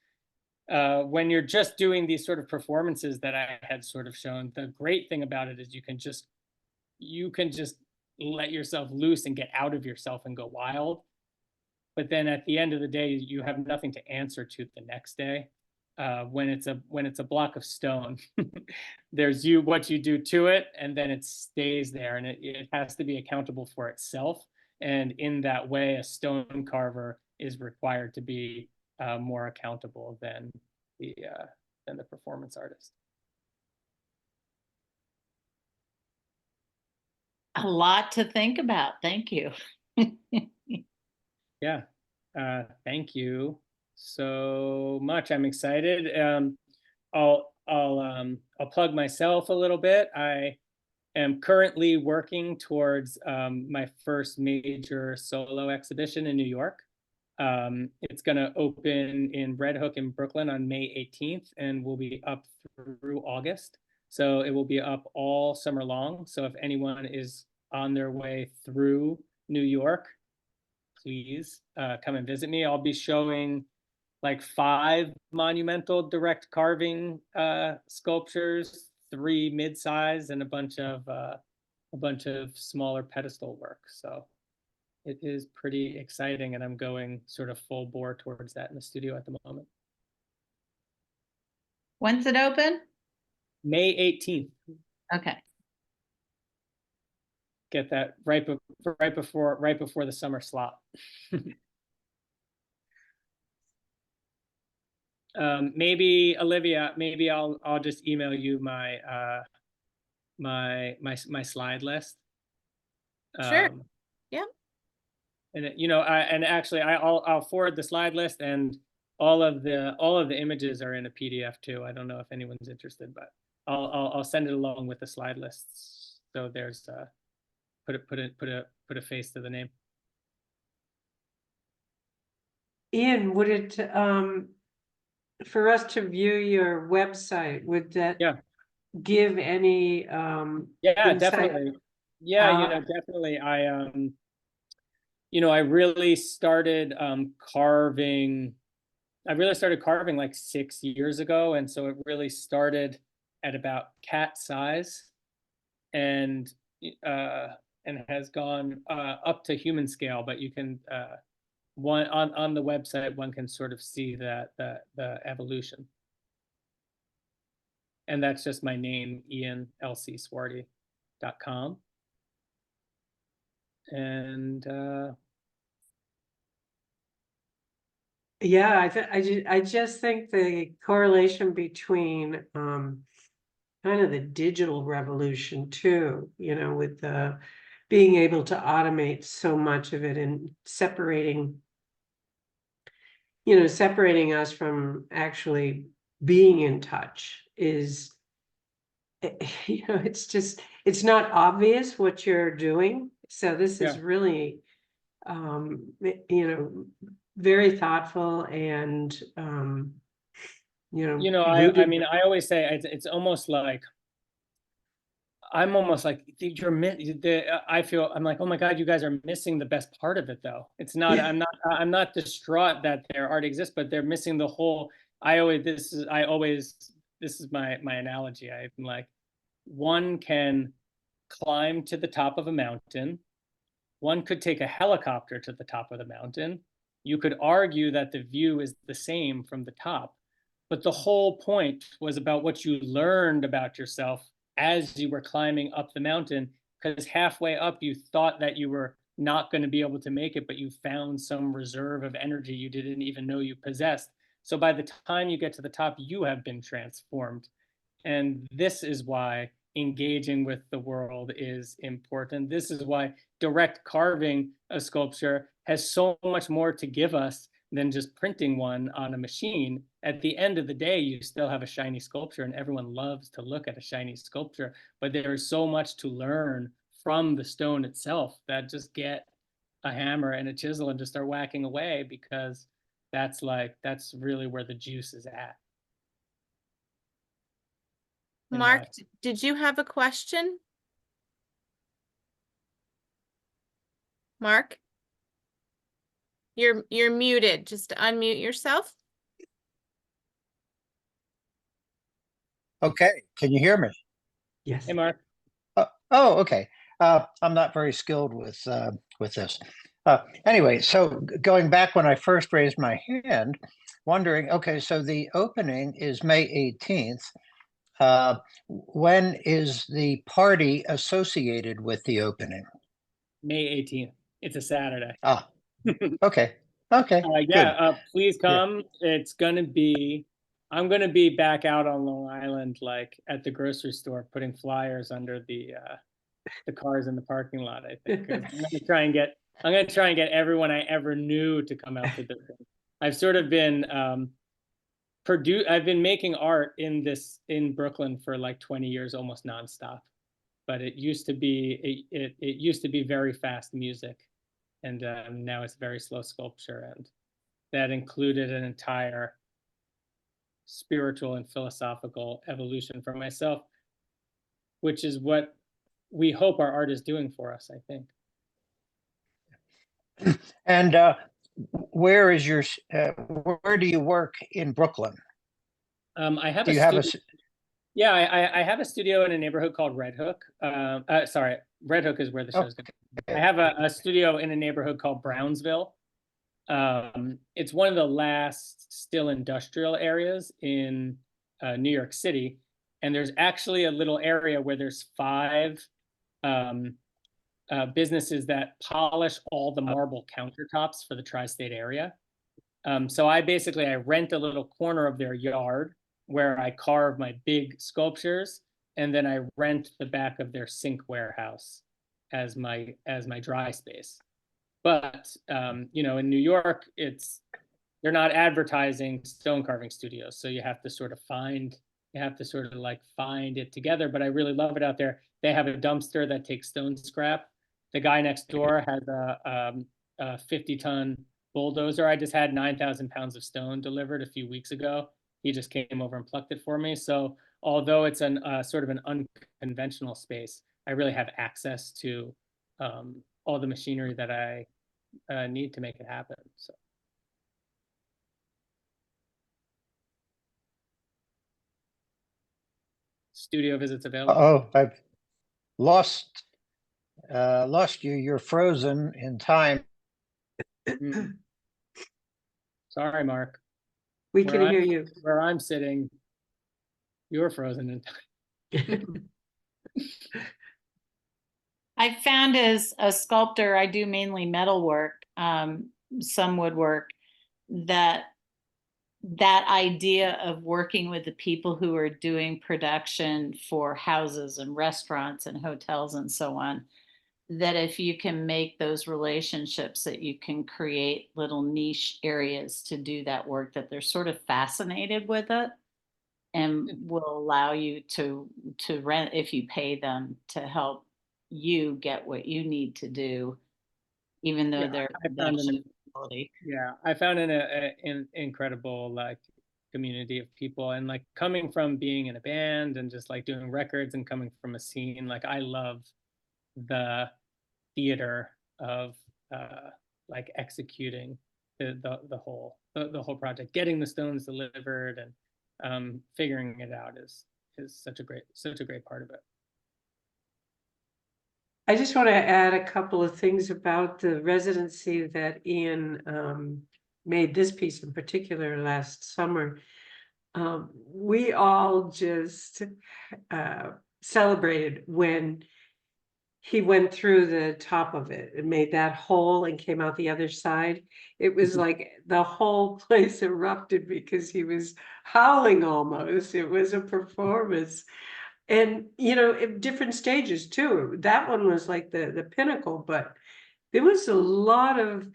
when you're just doing these sort of performances that I had sort of shown, the great thing about it is you can just let yourself loose and get out of yourself and go wild. But then at the end of the day, you have nothing to answer to the next day. When it's a block of stone, there's what you do to it, and then it stays there, and it has to be accountable for itself. And in that way, a stone carver is required to be more accountable than the performance artist. A lot to think about. Thank you. Yeah, thank you so much. I'm excited. I'll plug myself a little bit. I am currently working towards my first major solo exhibition in New York. It's going to open in Red Hook in Brooklyn on May 18th and will be up through August. So it will be up all summer long. So if anyone is on their way through New York, please come and visit me. I'll be showing like 5 monumental direct carving sculptures, 3 mid-size, and a bunch of smaller pedestal work. So it is pretty exciting, and I'm going sort of full bore towards that in the studio at the moment. When's it open? May 18th. Okay. Get that right before the summer slot. Maybe Olivia, maybe I'll just email you my my slide list. Sure. Yeah. And you know, I'll forward the slide list, and all of the images are in a PDF too. I don't know if anyone's interested, but I'll send it along with the slide lists. So there's put a face to the name. Ian, would it for us to view your website, would that give any yeah, insight? definitely. Yeah, you know, definitely. You know, I really started carving like 6 years ago, and so it really started at about cat size, and has gone up to human scale. But you can on the website, one can sort of see that the evolution. And that's just my name, IanLCSwordy.com. And yeah, I just think the correlation between kind of the digital revolution too, you know, with the being able to automate so much of it and separating us from actually being in touch is, you know, it's not obvious what you're doing. So this is really, you know, very thoughtful and, you know, I mean, I always say it's almost like I'm almost like I feel I'm like, oh my God, you guys are missing the best part of it though. It's not, I'm not distraught that their art exists, but they're missing the whole. This is my analogy. I'm like, one can climb to the top of a mountain. One could take a helicopter to the top of the mountain. You could argue that the view is the same from the top, but the whole point was about what you learned about yourself as you were climbing up the mountain, because halfway up you thought that you were not going to be able to make it, but you found some reserve of energy you didn't even know you possessed. So by the time you get to the top, you have been transformed. And this is why engaging with the world is important. This is why direct carving a sculpture has so much more to give us than just printing one on a machine. At the end of the day, you still have a shiny sculpture, and everyone loves to look at a shiny sculpture, but there is so much to learn from the stone itself that just get a hammer and a chisel and just start whacking away, because that's really where the juice is at. Mark, did you have a question? Mark? You're muted. Just unmute yourself. Okay, can you hear me? Yes. Hey, Mark. Oh, okay. I'm not very skilled with this. Anyway, so going back when I first raised my hand, wondering, okay, so the opening is May 18th. When is the party associated with the opening? May 18th. It's a Saturday. Ah, okay. Okay. Please come. It's gonna be. I'm gonna be back out on Long Island, like at the grocery store, putting flyers under the cars in the parking lot. I think I'm gonna try and get everyone I ever knew to come out to the thing. I've sort of been I've been making art in Brooklyn for like 20 years, almost nonstop. But it used to be it used to be very fast music, and now it's very slow sculpture, and that included an entire spiritual and philosophical evolution for myself, which is what we hope our art is doing for us, I think. And where is your where do you work in Brooklyn? I have Do you have a Yeah, I have a studio in a neighborhood called Red Hook. Sorry, Red Hook is where the show's going to be. I have a studio in a neighborhood called Brownsville. It's one of the last still industrial areas in New York City. And there's actually a little area where there's 5 businesses that polish all the marble countertops for the tri-state area. So I rent a little corner of their yard where I carve my big sculptures, and then I rent the back of their sink warehouse as my dry space. But you know, in New York, they're not advertising stone carving studios, so you have to sort of find it together. But I really love it out there. They have a dumpster that takes stone scrap. The guy next door has a 50-ton bulldozer. I just had 9,000 pounds of stone delivered a few weeks ago. He just came over and plucked it for me. So although it's sort of an unconventional space, I really have access to all the machinery that I need to make it happen. So. Studio visits available. Oh, I've lost you. You're frozen in time. Sorry, Mark. We can hear you. Where I'm sitting, you're frozen in time. I found as a sculptor, I do mainly metal work, some woodwork, that idea of working with the people who are doing production for houses and restaurants and hotels and so on, that if you can make those relationships, that you can create little niche areas to do that work, that they're sort of fascinated with it and will allow you to rent, if you pay them, to help you get what you need to do, even though they're I found an incredible community of people. And like coming from being in a band and just like doing records and coming from a scene, like I love the theater of like executing the whole project, getting the stones delivered and figuring it out is such a great part of it. I just want to add a couple of things about the residency that Ian made this piece in particular last summer. We all just celebrated when he went through the top of it and made that hole and came out the other side. It was like the whole place erupted because he was howling almost. It was a performance. And, you know, at different stages too. That one was like the pinnacle, but there was a lot of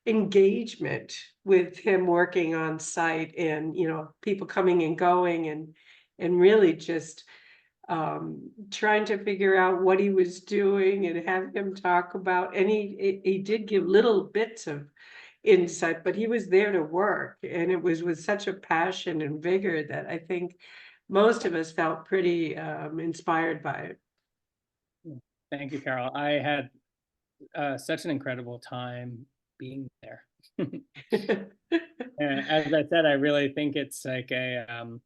engagement with him working on site and, you know, people coming and going and really just trying to figure out what he was doing and have him talk about, and he did give little bits of insight, but he was there to work, and it was with such a passion and vigor that I think most of us felt pretty inspired by it. Thank you, Carol. I had such an incredible time being there. And as I said, I really think it's like an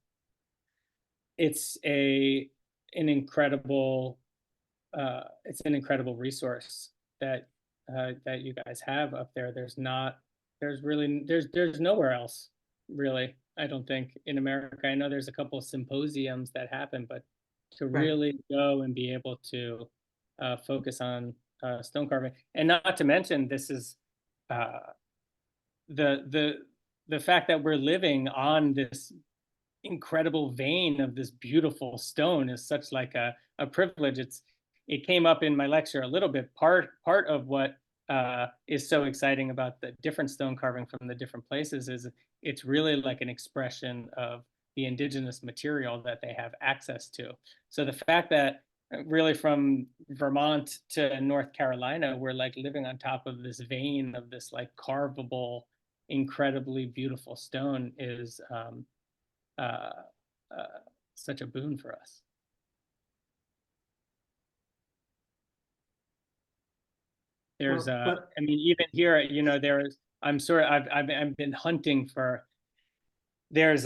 incredible resource that you guys have up there. There's nowhere else really, I don't think, in America. I know there's a couple of symposiums that happen, but to really go and be able to focus on stone carving, and not to mention this is the fact that we're living on this incredible vein of this beautiful stone is such like a privilege. It came up in my lecture a little bit. Part of what is so exciting about the different stone carving from the different places is it's really like an expression of the indigenous material that they have access to. So the fact that really from Vermont to North Carolina, we're like living on top of this vein of this like carvable, incredibly beautiful stone is such a boon for us. There's I mean, even here, you know, I've been hunting for, there's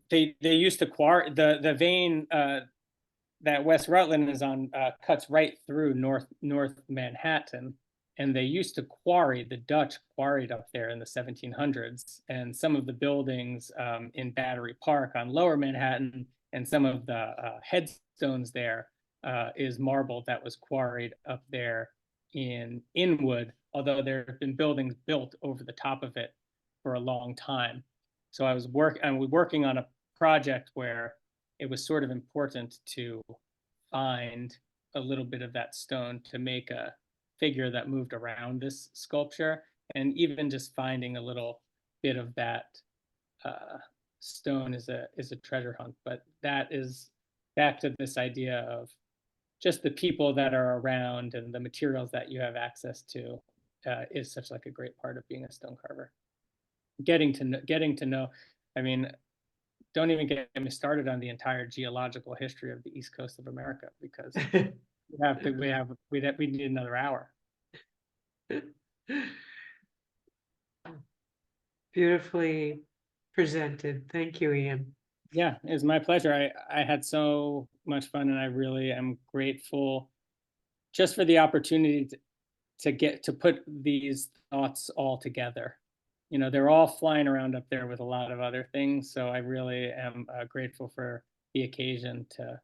they used to quarry the vein that West Rutland is on, cuts right through North Manhattan, and they used to quarry, the Dutch quarried up there in the 1700s, and some of the buildings in Battery Park on Lower Manhattan and some of the headstones there is marble that was quarried up there in Inwood, although there have been buildings built over the top of it for a long time. So I was working on a project where it was sort of important to find a little bit of that stone to make a figure that moved around this sculpture, and even just finding a little bit of that stone is a treasure hunt. But that is back to this idea of just the people that are around and the materials that you have access to is such like a great part of being a stone carver. Getting to know, I mean, don't even get me started on the entire geological history of the East Coast of America, because we need another hour. Beautifully presented. Thank you, Ian. Yeah, it's my pleasure. I had so much fun, and I really am grateful just for the opportunity to get to put these thoughts all together. You know, they're all flying around up there with a lot of other things. So I really am grateful for the occasion to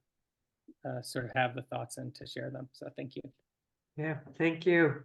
sort of have the thoughts and to share them. So thank you. Yeah, thank you.